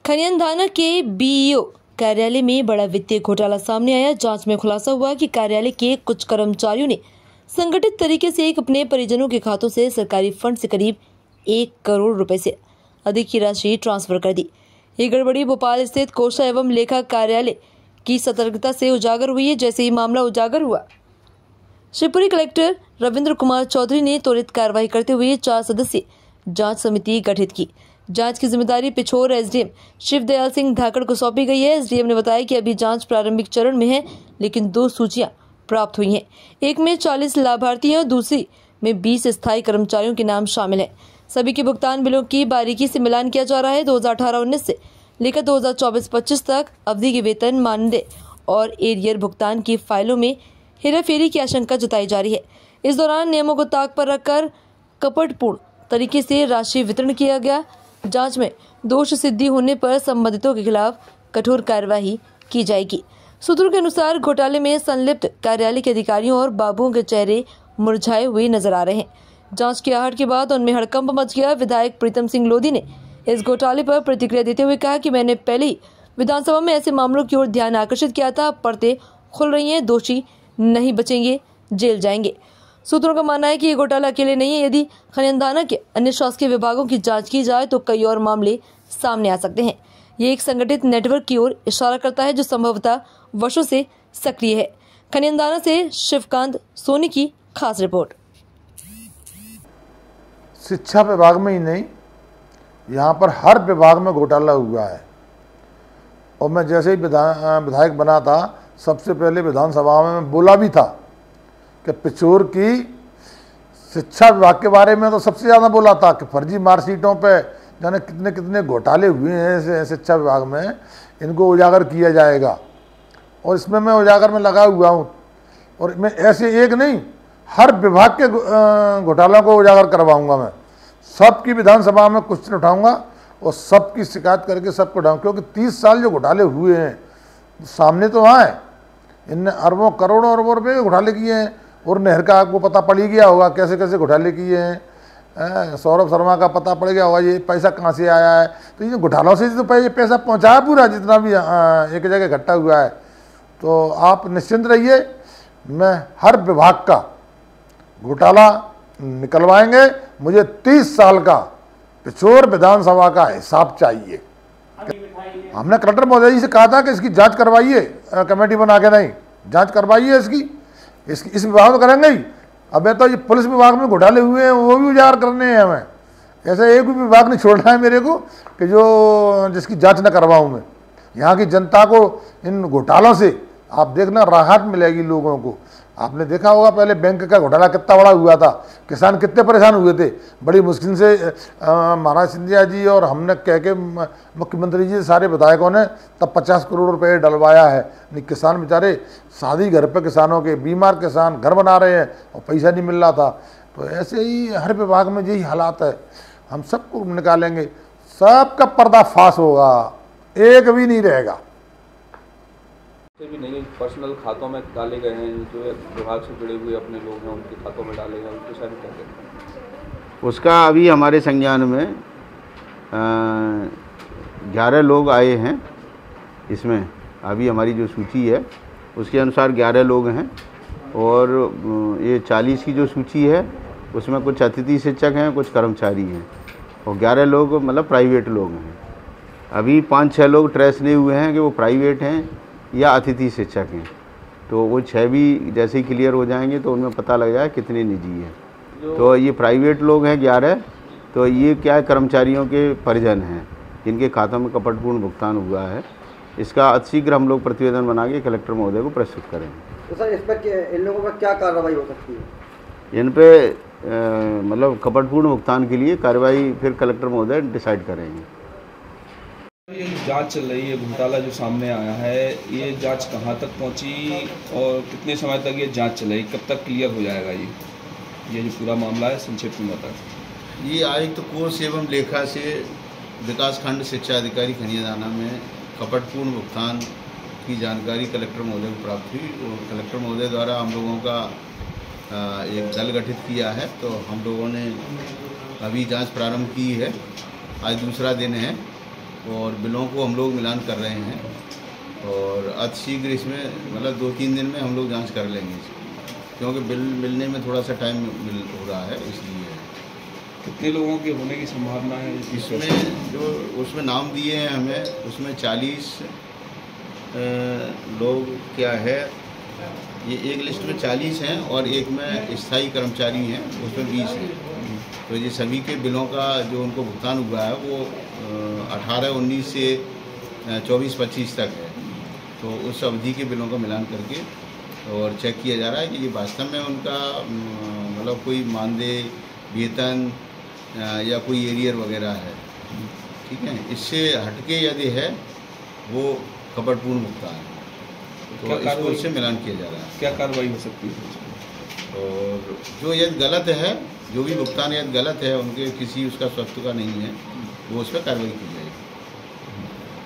खनियान के बीईओ कार्यालय में बड़ा वित्तीय घोटाला सामने आया। जांच में खुलासा हुआ कि कार्यालय के कुछ कर्मचारियों ने संगठित तरीके से अपने परिजनों के खातों से सरकारी फंड से करीब 1 करोड़ रुपए से अधिक की राशि ट्रांसफर कर दी। ये गड़बड़ी भोपाल स्थित कोषा एवं लेखा कार्यालय की सतर्कता से उजागर हुई है। जैसे ही मामला उजागर हुआ, शिवपुरी कलेक्टर रविंद्र कुमार चौधरी ने त्वरित कार्रवाई करते हुए 4 सदस्यीय जांच समिति गठित की। जांच की जिम्मेदारी पिछोर एसडीएम शिवदयाल सिंह धाकड़ को सौंपी गई है। एसडीएम ने बताया कि अभी जांच प्रारंभिक चरण में है, लेकिन 2 सूचियां प्राप्त हुई हैं। एक में 40 लाभार्थी हैं और दूसरी में 20 स्थायी कर्मचारियों के नाम शामिल हैं। सभी के भुगतान बिलों की बारीकी से मिलान किया जा रहा है। 2018-19 से लेकर 2024-25 तक अवधि के वेतन, मानदेय और एरियर भुगतान की फाइलों में हेराफेरी की आशंका जताई जा रही है। इस दौरान नियमों को ताक पर रखकर कपटपूर्ण तरीके से राशि वितरण किया गया। जांच में दोष सिद्धि होने पर संबंधितों के खिलाफ कठोर कार्यवाही की जाएगी। सूत्रों के अनुसार घोटाले में संलिप्त कार्यालय के अधिकारियों और बाबुओं के चेहरे मुरझाए हुए नजर आ रहे हैं। जांच की आहट के बाद उनमें हड़कंप मच गया। विधायक प्रीतम सिंह लोधी ने इस घोटाले पर प्रतिक्रिया देते हुए कहा कि मैंने पहले ही विधानसभा में ऐसे मामलों की ओर ध्यान आकर्षित किया था। अब पर्दे खुल रही हैं, दोषी नहीं बचेंगे, जेल जाएंगे। सूत्रों का मानना है कि ये घोटाला अकेले नहीं है। यदि खनियान के अन्य शासकीय विभागों की जांच की जाए तो कई और मामले सामने आ सकते हैं। ये एक संगठित नेटवर्क की ओर इशारा करता है जो संभवतः वर्षों से सक्रिय है। खनियान से शिवकांत सोनी की खास रिपोर्ट। शिक्षा विभाग में ही नहीं, यहाँ पर हर विभाग में घोटाला हुआ है। और मैं जैसे ही विधायक बना था, सबसे पहले विधानसभा में मैं बोला भी था कि पिछोर की शिक्षा विभाग के बारे में तो सबसे ज़्यादा बोला था कि फर्जी मार्कशीटों पे जाने कितने कितने घोटाले हुए हैं शिक्षा विभाग में, इनको उजागर किया जाएगा। और इसमें मैं उजागर में लगा हुआ हूँ। और मैं ऐसे एक नहीं, हर विभाग के घोटालों को उजागर करवाऊँगा। मैं सबकी विधानसभा में क्वेश्चन उठाऊँगा और सबकी शिकायत करके सबको उठाऊँगा, क्योंकि 30 साल जो घोटाले हुए हैं सामने तो आए। इनने अरबों करोड़ों अरबों रुपए के घोटाले किए हैं। और नहर का आपको पता पड़ ही गया होगा कैसे कैसे घोटाले किए हैं। सौरभ शर्मा का पता पड़ गया होगा ये पैसा कहाँ से आया है। तो ये घोटालों से तो ये पैसा पहुँचाया पूरा, जितना भी एक जगह इकट्ठा हुआ है। तो आप निश्चिंत रहिए, मैं हर विभाग का घोटाला निकलवाएंगे। मुझे 30 साल का पिछोर विधानसभा का हिसाब चाहिए। हमने कलेक्टर महोदय जी से कहा था कि इसकी जांच करवाइए, कमेटी बना के नहीं, जांच करवाइए इसकी इस विभाग में करेंगे ही। अब तो ये पुलिस विभाग में घोटाले हुए हैं, वो भी उजागर करने हैं हमें। ऐसा एक भी विभाग नहीं छोड़ना है मेरे को कि जिसकी जांच न करवाऊं मैं। यहाँ की जनता को इन घोटालों से आप देखना राहत मिलेगी लोगों को। आपने देखा होगा पहले बैंक का घोटाला कितना बड़ा हुआ था, किसान कितने परेशान हुए थे। बड़ी मुश्किल से महाराज सिंधिया जी और हमने कह के मुख्यमंत्री जी सारे विधायकों ने तब 50 करोड़ रुपए डलवाया है। नहीं, किसान बेचारे शादी घर पे किसानों के, बीमार किसान घर बना रहे हैं और पैसा नहीं मिल रहा था। तो ऐसे ही हर विभाग में यही हालात है। हम सबको निकालेंगे, सबका पर्दाफाश होगा, एक भी नहीं रहेगा। भी नहीं पर्सनल खातों में डाले गए हैं, जो विभाग से जुड़े हुए अपने लोग हैं उनके खातों में डाले गए, उनके साथ क्या कहते हैं? उसका अभी हमारे संज्ञान में 11 लोग आए हैं। इसमें अभी हमारी जो सूची है उसके अनुसार 11 लोग हैं। और ये 40 की जो सूची है उसमें कुछ अतिथि शिक्षक हैं, कुछ कर्मचारी हैं और 11 लोग मतलब प्राइवेट लोग हैं। अभी 5-6 लोग ट्रेस नहीं हुए हैं कि वो प्राइवेट हैं या अतिथि शिक्षक हैं। तो वो 6 भी जैसे ही क्लियर हो जाएंगे तो उनमें पता लग जाए कितने निजी हैं। तो ये प्राइवेट लोग हैं 11। तो ये क्या है, कर्मचारियों के परिजन हैं जिनके खातों में कपटपूर्ण भुगतान हुआ है। इसका अतिशीघ्र हम लोग प्रतिवेदन बना के कलेक्टर महोदय को प्रस्तुत करेंगे। तो सर इस पर इन लोगों पर क्या कार्रवाई हो सकती है? इन पे मतलब कपटपूर्ण भुगतान के लिए कार्रवाई फिर कलेक्टर महोदय डिसाइड करेंगे। ये जांच चल रही है, घोटाला जो सामने आया है, ये जांच कहां तक पहुंची और कितने समय तक ये जांच चलेगी, कब तक क्लियर हो जाएगा? ये जो पूरा मामला है संक्षेप में बताएं। ये आयुक्त कोष एवं लेखा से विकासखंड शिक्षा अधिकारी खनियान में कपटपूर्ण भुगतान की जानकारी कलेक्टर महोदय को प्राप्त हुई और कलेक्टर महोदय द्वारा हम लोगों का एक दल गठित किया है। तो हम लोगों ने अभी जांच प्रारंभ की है। आज दूसरा दिन है और बिलों को हम लोग मिलान कर रहे हैं और अतिशीघ्र इसमें मतलब 2-3 दिन में हम लोग जांच कर लेंगे क्योंकि बिल मिलने में थोड़ा सा टाइम मिल हो रहा है, इसलिए। कितने लोगों के होने की संभावना है इसमें? जो उसमें नाम दिए हैं हमें, उसमें 40 लोग क्या है, ये एक लिस्ट में 40 हैं और एक में स्थायी कर्मचारी हैं, उसमें 20 हैं। तो ये सभी के बिलों का जो उनको भुगतान हुआ है वो 18-19 से 24-25 तक है। तो उस अवधि के बिलों का मिलान करके और चेक किया जा रहा है कि ये वास्तव में उनका मतलब कोई मानदेय, वेतन या कोई एरियर वगैरह है, ठीक है। इससे हटके यदि है वो कपटपूर्ण भुगतान है, तो इसको उससे मिलान किया जा रहा है। क्या कार्रवाई हो सकती है? और जो यदि गलत है, जो भी भुगतान यदि गलत है, उनके किसी उसका स्वत्व का नहीं है, वो उस पर कार्रवाई की जाएगी।